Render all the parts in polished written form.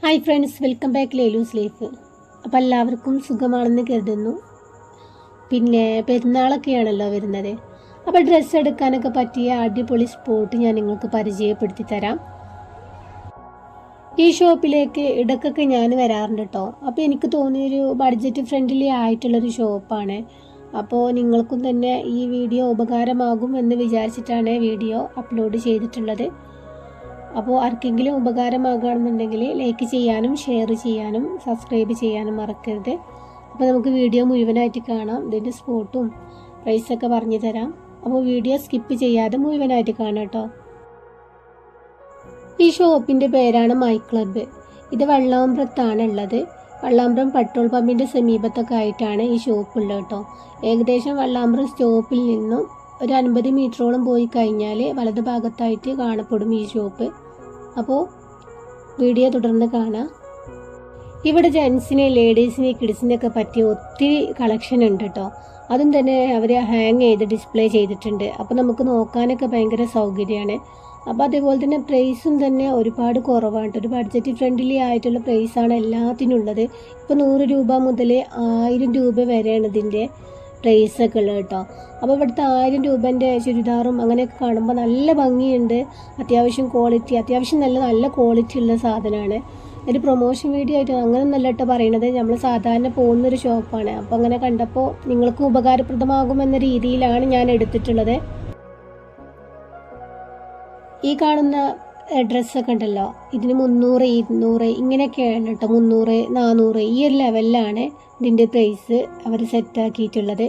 Hi friends, welcome back Lelu's life. അപ്പോൾ എല്ലാവർക്കും സുഖമാണെന്ന് കരുതുന്നു. പിന്നെ പെരുന്നാളൊക്കെയാണല്ലോ വരുന്നത്. അപ്പോൾ ഡ്രസ്സ് എടുക്കാനൊക്കെ പറ്റിയ അടിപൊളി സ്പോട്ട് ഞാൻ നിങ്ങൾക്ക് പരിചയപ്പെടുത്തി തരാം. ഈ ഷോപ്പിലേക്ക് ഇടയ്ക്കൊക്കെ ഞാൻ വരാറുണ്ട് കേട്ടോ. അപ്പോൾ എനിക്ക് തോന്നിയൊരു ബഡ്ജറ്റ് ഫ്രണ്ട്ലി ആയിട്ടുള്ളൊരു ഷോപ്പാണ്. അപ്പോൾ നിങ്ങൾക്കും തന്നെ ഈ വീഡിയോ ഉപകാരമാകും എന്ന് വിചാരിച്ചിട്ടാണ് വീഡിയോ അപ്ലോഡ് ചെയ്തിട്ടുള്ളത്. അപ്പോൾ ആർക്കെങ്കിലും ഉപകാരമാകുകയാണെന്നുണ്ടെങ്കിൽ ലൈക്ക് ചെയ്യാനും ഷെയർ ചെയ്യാനും സബ്സ്ക്രൈബ് ചെയ്യാനും മറക്കരുത്. അപ്പോൾ നമുക്ക് വീഡിയോ മുഴുവനായിട്ട് കാണാം. ഇതിൻ്റെ സ്പോട്ടും പ്രൈസൊക്കെ പറഞ്ഞു തരാം. അപ്പോൾ വീഡിയോ സ്കിപ്പ് ചെയ്യാതെ മുഴുവനായിട്ട് കാണാം കേട്ടോ. ഈ ഷോപ്പിൻ്റെ പേരാണ് മൈ ക്ലബ്ബ്. ഇത് വള്ളാമ്പ്രത്താണ് ഉള്ളത്. വള്ളാമ്പ്രം പെട്രോൾ പമ്പിൻ്റെ സമീപത്തൊക്കെ ആയിട്ടാണ് ഈ ഷോപ്പ് ഉള്ളത് കേട്ടോ. ഏകദേശം വള്ളാമ്പ്രം സ്റ്റോപ്പിൽ നിന്നും ഒരു 50 മീറ്ററോളം പോയി കഴിഞ്ഞാൽ വലത് ഭാഗത്തായിട്ട് കാണപ്പെടും ഈ ഷോപ്പ്. അപ്പോൾ വീഡിയോ തുടർന്ന് കാണാം. ഇവിടെ ജെൻസിനെ, ലേഡീസിനെ, കിഡ്സിനൊക്കെ പറ്റിയ ഒത്തിരി കളക്ഷൻ ഉണ്ട് കേട്ടോ. അതും തന്നെ അവർ ഹാങ് ചെയ്ത് ഡിസ്പ്ലേ ചെയ്തിട്ടുണ്ട്. അപ്പോൾ നമുക്ക് നോക്കാനൊക്കെ ഭയങ്കര സൗകര്യമാണ്. അപ്പോൾ അതേപോലെ തന്നെ പ്രൈസും തന്നെ ഒരുപാട് കുറവാണ്. ഒരു ബഡ്ജറ്റ് ഫ്രണ്ട്ലി ആയിട്ടുള്ള പ്രൈസാണ് എല്ലാത്തിനുള്ളത്. ഇപ്പോൾ 100 രൂപ മുതൽ 1000 രൂപ വരെയാണ് ഇതിൻ്റെ പ്രൈസൊക്കെ ഉള്ളത് കേട്ടോ. അപ്പോൾ ഇവിടുത്തെ 1000 രൂപേൻ്റെ ചുരിദാറും അങ്ങനെയൊക്കെ കാണുമ്പോൾ നല്ല ഭംഗിയുണ്ട്. അത്യാവശ്യം നല്ല ക്വാളിറ്റി ഉള്ള സാധനമാണ്. ഒരു പ്രൊമോഷൻ വീഡിയോ ആയിട്ട് അങ്ങനെ നല്ല കേട്ടോ പറയണത്. നമ്മൾ സാധാരണ പോകുന്നൊരു ഷോപ്പാണ്. അപ്പോൾ അങ്ങനെ കണ്ടപ്പോൾ നിങ്ങൾക്ക് ഉപകാരപ്രദമാകുമെന്ന രീതിയിലാണ് ഞാൻ എടുത്തിട്ടുള്ളത്. ഈ കാണുന്ന ഡ്രസ്സൊക്കെ ഉണ്ടല്ലോ, ഇതിന് 300, 200 ഇങ്ങനെയൊക്കെയാണ് കേട്ടോ. 300, 400 ഈ ഒരു ലെവലിലാണ് ഇതിൻ്റെ പ്രൈസ് അവർ സെറ്റാക്കിയിട്ടുള്ളത്.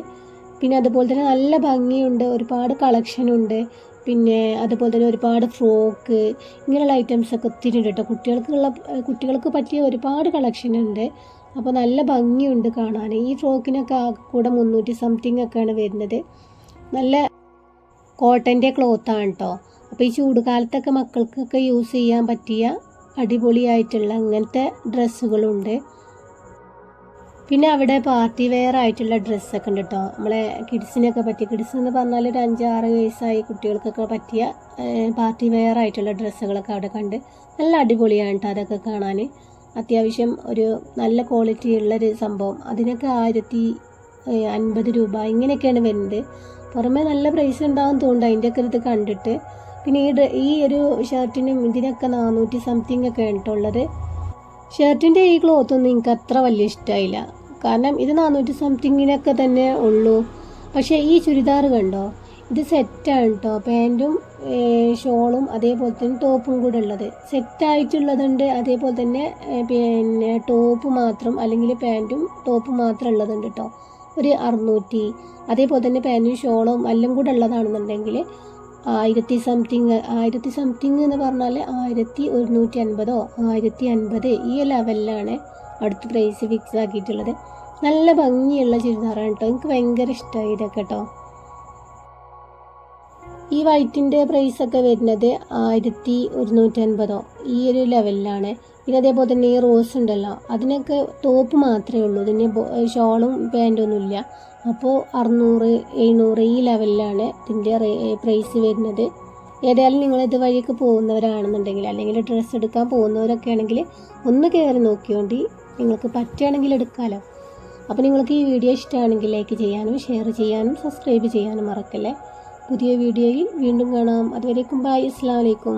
പിന്നെ അതുപോലെ തന്നെ നല്ല ഭംഗിയുണ്ട്, ഒരുപാട് കളക്ഷനുണ്ട്. പിന്നെ അതുപോലെ തന്നെ ഒരുപാട് ഫ്രോക്ക് ഇങ്ങനെയുള്ള ഐറ്റംസൊക്കെ ഒത്തിരി ഉണ്ട് കേട്ടോ. കുട്ടികൾക്ക് പറ്റിയ ഒരുപാട് കളക്ഷനുണ്ട്. അപ്പോൾ നല്ല ഭംഗിയുണ്ട് കാണാൻ. ഈ ഫ്രോക്കിനൊക്കെ കൂടെ 300 സംതിങ് ഒക്കെയാണ് വരുന്നത്. നല്ല കോട്ടൻ്റെ ക്ലോത്താണ് കേട്ടോ. അപ്പോൾ ഈ ചൂടുകാലത്തൊക്കെ മക്കൾക്കൊക്കെ യൂസ് ചെയ്യാൻ പറ്റിയ അടിപൊളിയായിട്ടുള്ള അങ്ങനത്തെ ഡ്രസ്സുകളുണ്ട്. പിന്നെ അവിടെ പാർട്ടി വെയർ ആയിട്ടുള്ള ഡ്രസ്സൊക്കെ ഉണ്ട് കേട്ടോ. നമ്മളെ കിഡ്സിനൊക്കെ പറ്റിയ, കിഡ്സ് എന്ന് പറഞ്ഞാൽ ഒരു 5-6 വയസ്സായി കുട്ടികൾക്കൊക്കെ പറ്റിയ പാർട്ടി വെയർ ആയിട്ടുള്ള ഡ്രസ്സുകളൊക്കെ അവിടെ കണ്ട് നല്ല അടിപൊളിയാണ് കേട്ടോ. അതൊക്കെ കാണാൻ അത്യാവശ്യം ഒരു നല്ല ക്വാളിറ്റി ഉള്ളൊരു സംഭവം. അതിനൊക്കെ 1050 രൂപ ഇങ്ങനെയൊക്കെയാണ് വരുന്നത്. പുറമേ നല്ല പ്രൈസ് ഉണ്ടാകും തോന്നുന്നു അതിൻ്റെയൊക്കെ ഇത് കണ്ടിട്ട്. പിന്നെ ഈ ഒരു ഷർട്ടിനും ഇതിനൊക്കെ 400 സംതിങ് ഒക്കെ ഉള്ളത്. ഷർട്ടിൻ്റെ ഈ ക്ലോത്തൊന്നും എനിക്ക് അത്ര വലിയ ഇഷ്ടമായില്ല. കാരണം ഇത് 400 സംതിങ്ങിനൊക്കെ തന്നെ ഉള്ളൂ. പക്ഷേ ഈ ചുരിദാർ കണ്ടോ, ഇത് സെറ്റാണ് കേട്ടോ. പാൻറ്റും ഷോളും അതേപോലെ തന്നെ ടോപ്പും കൂടെ ഉള്ളത് സെറ്റായിട്ടുള്ളതുണ്ട്. അതേപോലെ തന്നെ പിന്നെ ടോപ്പ് മാത്രം അല്ലെങ്കിൽ പാൻറ്റും ടോപ്പ് മാത്രം ഉള്ളതുണ്ട് കേട്ടോ. ഒരു 600. അതേപോലെ തന്നെ പാൻറ്റും ഷോളും എല്ലാം കൂടെ ഉള്ളതാണെന്നുണ്ടെങ്കിൽ 1000 സംതിങ് എന്ന് പറഞ്ഞാൽ 1150 1050 ഈ ലെവലിലാണ് അടുത്ത പ്രൈസ് ഫിക്സ് ആക്കിയിട്ടുള്ളത്. നല്ല ഭംഗിയുള്ള ചുരിദാറാണ് കേട്ടോ. എനിക്ക് ഭയങ്കര ഇഷ്ടമായി ഇതൊക്കെ കേട്ടോ. ഈ വൈറ്റിൻ്റെ പ്രൈസൊക്കെ വരുന്നത് 1150 ഈ ഒരു ലെവലിലാണ്. പിന്നെ അതേപോലെ തന്നെ ഈ റോസ് ഉണ്ടല്ലോ, അതിനൊക്കെ ടോപ്പ് മാത്രമേ ഉള്ളൂ. ഇതിന് ഷോളും പാൻറ്റൊന്നുമില്ല. അപ്പോൾ 600, 700 ഈ ലെവലിലാണ് ഇതിൻ്റെ പ്രൈസ് വരുന്നത്. ഏതായാലും നിങ്ങളിത് വഴിയൊക്കെ പോകുന്നവരാണെന്നുണ്ടെങ്കിൽ അല്ലെങ്കിൽ ഡ്രസ്സ് എടുക്കാൻ പോകുന്നവരൊക്കെ ആണെങ്കിൽ ഒന്ന് കയറി നോക്കിയോണ്ടി നിങ്ങൾക്ക് പറ്റുകയാണെങ്കിൽ എടുക്കാമല്ലോ. അപ്പോൾ നിങ്ങൾക്ക് ഈ വീഡിയോ ഇഷ്ടമാണെങ്കിൽ ലൈക്ക് ചെയ്യാനും ഷെയർ ചെയ്യാനും സബ്സ്ക്രൈബ് ചെയ്യാനും മറക്കല്ലേ. പുതിയ വീഡിയോയിൽ വീണ്ടും കാണാം. അതുവരേക്കും ബൈ. അസ്സലാമു അലൈക്കും.